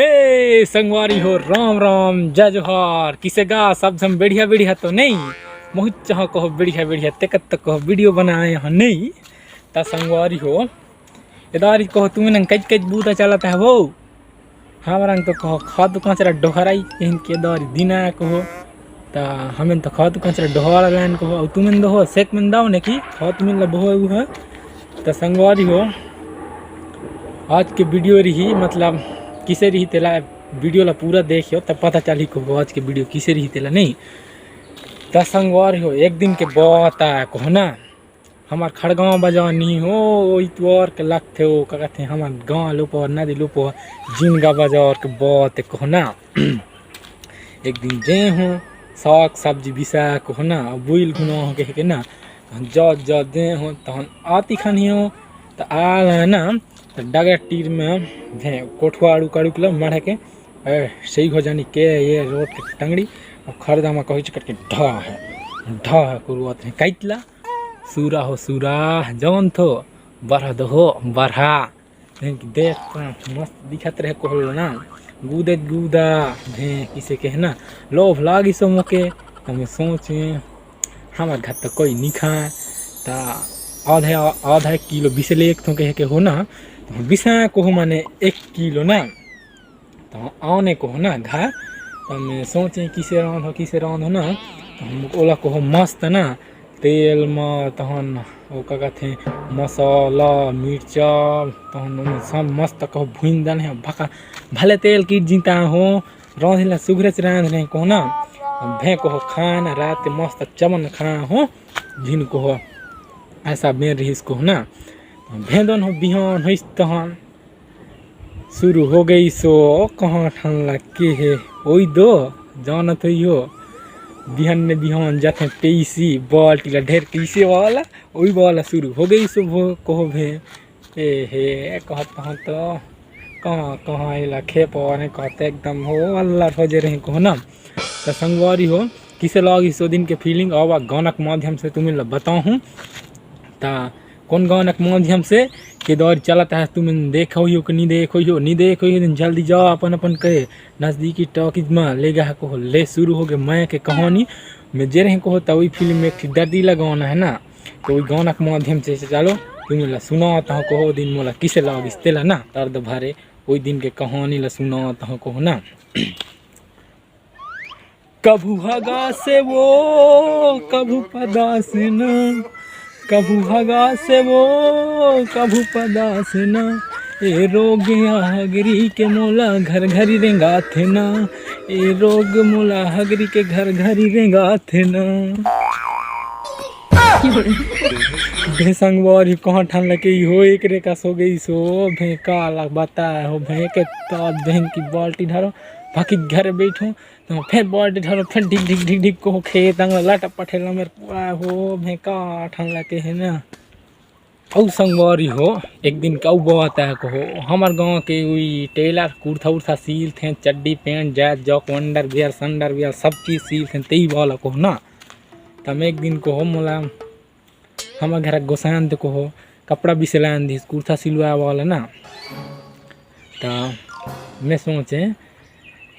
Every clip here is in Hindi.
हे संगवारी हो, राम राम जय जोहार। किसे गा सब हम बढ़िया बढ़िया तो नहीं मोहित चाह कहो बढ़िया बढ़िया तेकत तक कहो वीडियो बनाए यहाँ नहीं ता संगवारी हो इदारी कहो तुम्हें कच कच बूता चलाता है वो हमारा तो कहो खाद कांचरा डोहराई इनके दारी दिना कहो ता हमें तो खाद कांचरा डोहरा लाइन कहो तुम्हें दो सेक में दाओ ने की खाद में लबो है ता संगवारी हो आज के वीडियो रही मतलब किसे रही तेला वीडियो ला पूरा देखियो तब पता चली को आज के वीडियो किसे रही तेला नहीं ता संगवारी हो एक दिन के बात आया को ना हमार खड़गांव बाजार नहीं हो इतवार के लगते हो क्या कहते हैं हमार गाँव लोपो नदी लोपो जिनगा बाजार के बात को ना एक दिन जे हूँ साग सब्जी बिसा को ना बुल गुना हो के ना जा दे हो तहन आती खानी हो तो आ ना तो डगा टीर में कोठवा आड़ू काड़ू के मढ़ के सही हो जानी के ये रोड के टंगड़ी और खरदा में कही करके ढा है कुरुआत है कैतला सूरा हो सूरा जौन थो बरहा दो बरहा देख मस्त दिखत रहे कोहल ना गूदे गूदा भे किसे के है ना लोभ लागी सो मोके हमें सोचे हमारे घर तो कोई नहीं खाए ता आधा किलो बिसले एक तो कहे के हो ना तो बिसा को हो माने 1 किलो ना तो आने को हो ना घर तो मैं सोचे किसे रांध हो ना तो हम ओला को हो मस्त ना तेल में तहन वो क्या कहते हैं मसाला मिर्चा तहन सब मस्त कहो भून दान है भका भले तेल की जीता हो रांधला सुघरे से रांध रहे को ना भे को हो खाना रात मस्त चमन खाना हो जिन को हो ऐसा बेर रही इसको ना भेदन हो बिहान हो तहन शुरू हो गई सो कहाँ ठान लग के है ओई दो जानत हो बिहान ने बिहान जाते पैसी बाल्टी ला ढेर पैसे वाला वही वाला शुरू हो गई सो वो कहो भे ए हे कहता हूँ तो कहाँ इला खेप ने कहते एकदम हो अल्लाह हो जे रहे को ना तो संगवारी हो किसे लगी सो दिन के फीलिंग आवा गाना के माध्यम से तुम्हें बताऊँ हूँ ता कौन गाना के माध्यम से के दौर चलता है तुम देखो हो कि नहीं देखो हो जल्दी जाओ अपन अपन कहे नज़दीकी टॉकीज में ले गया को ले शुरू हो गए मैं के कहानी में जे रहे को होता वही फिल्म में एक दर्दी लगाना है ना तो वही गाना के माध्यम से चलो तुम ला सुना तो कहो दिन मोला किसे लगिस तेला ना दर्द भरे वही दिन के कहानी ला सुना तो कहो ना कभू हगा से वो कभू पदा से ना कभू हगा से वो कभू पदा से ना ए रोग हगरी के मोला घर घरी रेंगा थे ना ए रोग मोला हगरी के घर घरी रेंगा थे ना भे संगवारी कहाँ ठान लगे हो एक रेखा सो गई सो भे काला बता हो भे के ताज बहन की बाल्टी धरो बाकी घर बैठो तो फिर बाल्टी धरो फिर ढिक ढिक को खेत लाटा पठेला मेरे पूरा हो भे का ठान लगे है ना औ संगवारी हो एक दिन का बात है कहो हमार गांव के वही टेलर कुर्ता उर्था सील थे चड्डी पैंट जैक जॉक अंडर वियर संडर वियर सब चीज़ सील थे तई वाला कहो ना तब एक दिन को हो मोला हमारे घर गोसान तो कहो कपड़ा भी सिलान दी कुर्ता सिलवाया वाला ना तो मैं सोचे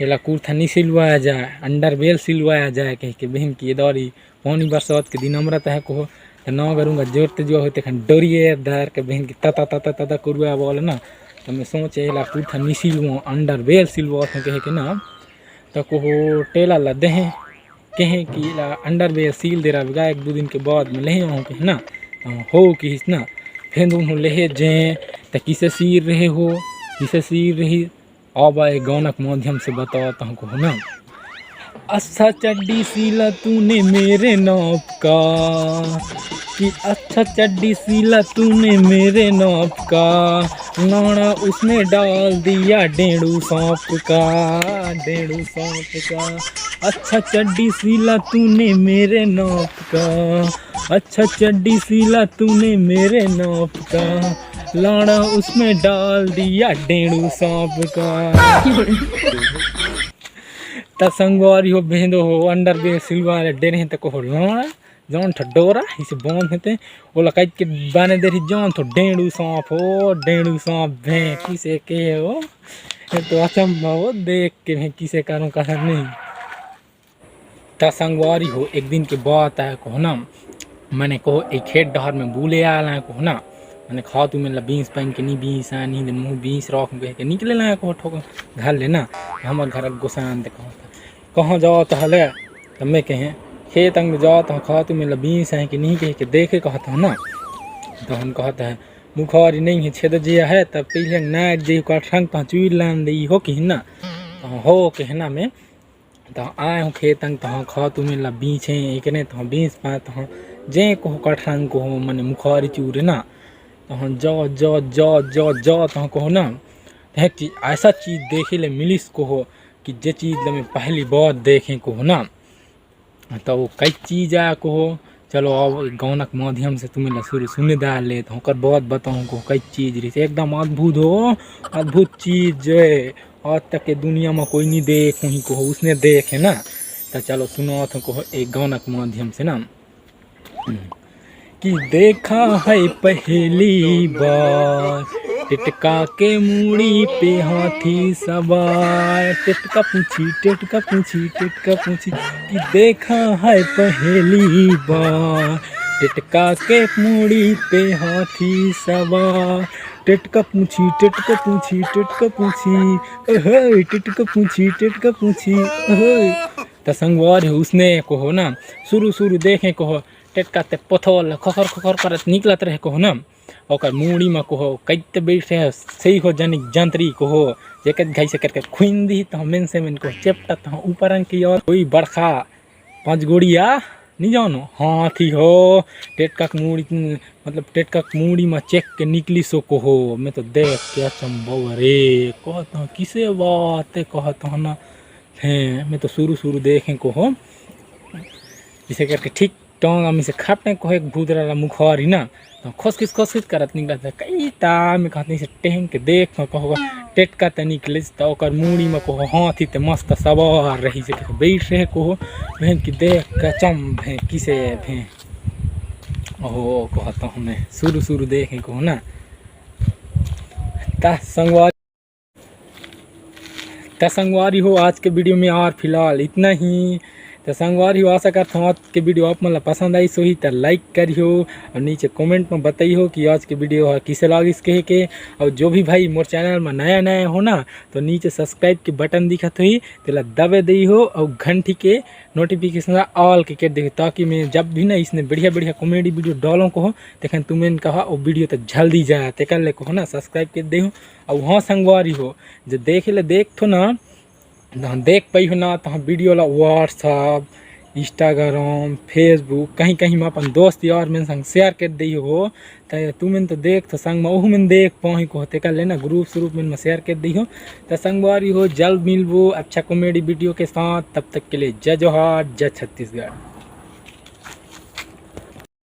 ये कुर्ता नहीं सिलवाया जाए अंडर बेल सिलवाया जाए कह के बहन की दौरी पानी बरसात के दिन अमृत है कहो तो ना करूँगा जोरते जो होते खन डोरिए दर के बहन की तता तता तता करवा बोले ना तो मैं सोचे ये कुर्ता नहीं सिलवा अंडर बेल सिलवा कहे के ना तो कहो टेला ला दे कहें कि अंडर बेल सील दे रहा 1-2 दिन के बाद में ले आऊँ कहे ना हो कि ना फिर दोनों ले जे तो किसे सील रहे हो किसे सील रही अब आए गाना के माध्यम से बताता हूँ को ना अच्छा चड्डी सीला तूने मेरे नाप का कि अच्छा चड्डी सीला तूने मेरे नाप का नाना उसने डाल दिया डेढ़ू सांप का अच्छा चड्डी सीला तूने मेरे नाप का अच्छा चड्डी सीला तूने मेरे नाप का लाड़ा उसमें डाल दिया डेढ़ू सांप का तब संगवारी हो भेदो हो अंडर बे सिलवा डेरे तक हो लाड़ा जौन ठडोरा इसे बांध हेते ओला काट के बाने दे जौन तो डेढ़ू सांप भे किसे के हो मैं तो अचंभा हो देख के मैं किसे करूँ कहा नहीं। ता संगवारी हो एक दिन के बात है कहो ना, मैंने कहो एक खेत डहर में बूले आला है कहो ना, मैंने खा तू मेला बीस पहन के नहीं बीस आनी दिन मुँह बीस रख कह के निकले ला कहो ठोक घर लेना हमार घर गोसान दे कहाँ जाओ तो हले तब मैं कहें खेत अंग जाओ तो खा तू मेला बीस है कि नहीं कह के देखे कहता ना। तो हम कहता है मुखारी नहीं है छेद जिया है तब पहले नाट जी का ठंग तो चुई लान दी हो कि ना हो कहना में तो आए हूँ खेत अंग तो खा तू मेला बीस है एक ने तो बीस पा तो जे को कठंग को मैंने मुखारी चूरे ना तो हम जाओ जाओ जाओ जाओ जाओ तो कहो ना एक चीज ऐसा चीज़ देखे ले मिलिस को हो कि जे चीज़ मैं पहली बार देखे को हो ना तो वो कई चीज़ आया को हो। चलो अब गाना के माध्यम से तुम्हें शुरू सुने डाल ले तो होकर बहुत बताऊँ को कई चीज़ रही एकदम अद्भुत हो, अद्भुत चीज़ जो है आज तक के दुनिया में कोई नहीं देख वहीं को हो उसने देखे ना। तो चलो सुनो तो को एक गाना के माध्यम से ना कि देखा है पहली बार टिटका के मूड़ी पे हाथी सवार टिटका पूछी कि देखा है पहली बार टिटका के मूड़ी पे हाथी सवार टिटका पूछी तो संगवार है उसने कहो ना शुरू देखे कहो टिटका ते पथल खखर खखर करत निकलत रहे कहो ना और मूड़ी में कहो कैते बैठे सही हो जनिक जंतरी कहो जेके घाई से करके खुइन दी तो मेन से मेन को चेपटा तो ऊपर की और कोई बरखा पांच गोड़िया नहीं जानो हाथी हो टेटका मूड़ी मतलब टेटका मूड़ी में चेक के निकली सो कहो मैं तो देख के अचंभव रे कहता हूँ किसे बात कहता हूँ ना है मैं तो शुरू देखें कहो जिसे करके ठीक टांग में से खापने को एक भूत रहा मुखारी ना तो खसखिस करत निकलता कई ताम में कहते से टेंग के देख कहो टेटका त निकले तो मूड़ी में कहो हाथी ते मस्त सवार रही से बैठ रहे कहो बहन की देख के चम भे किसे भे ओहो कहता हूँ मैं शुरू देखे कहो ना। ता संगवारी हो आज के वीडियो में और फिलहाल इतना ही। तो संगवारी हो आशा करता हूँ आज के वीडियो आप मतलब पसंद आई सो ही तो लाइक करियो और नीचे कमेंट में बताइयो कि आज के वीडियो किसे लगी कहे के। और जो भी भाई मोर चैनल में नया हो ना तो नीचे सब्सक्राइब के बटन दिखत हुई तो दबे दी हो और घंटी के नोटिफिकेशन ऑल के दे ताकि मैं जब भी ना इसने बढ़िया कॉमेडी वीडियो डालों को हो तो तुम्हें कहा वो वीडियो तो जल्दी जाए ते कर ले को ना सब्सक्राइब कर दे हो। और वहाँ संगवारी हो जो देखे ले देख तो ना देख पाई हो ना तो वीडियो ला व्हाट्सअप इंस्टाग्राम फेसबुक कहीं में अपन दोस्त यार में संग शेयर कर दी हो तो तुम्हें तो देख तो संग में में देख पाई को होते कर लेना ग्रुप में शेयर कर दी हो। तो संगवारी हो जल्द मिलबो अच्छा कॉमेडी वीडियो के साथ, तब तक के लिए जय जोहार जय छत्तीसगढ़।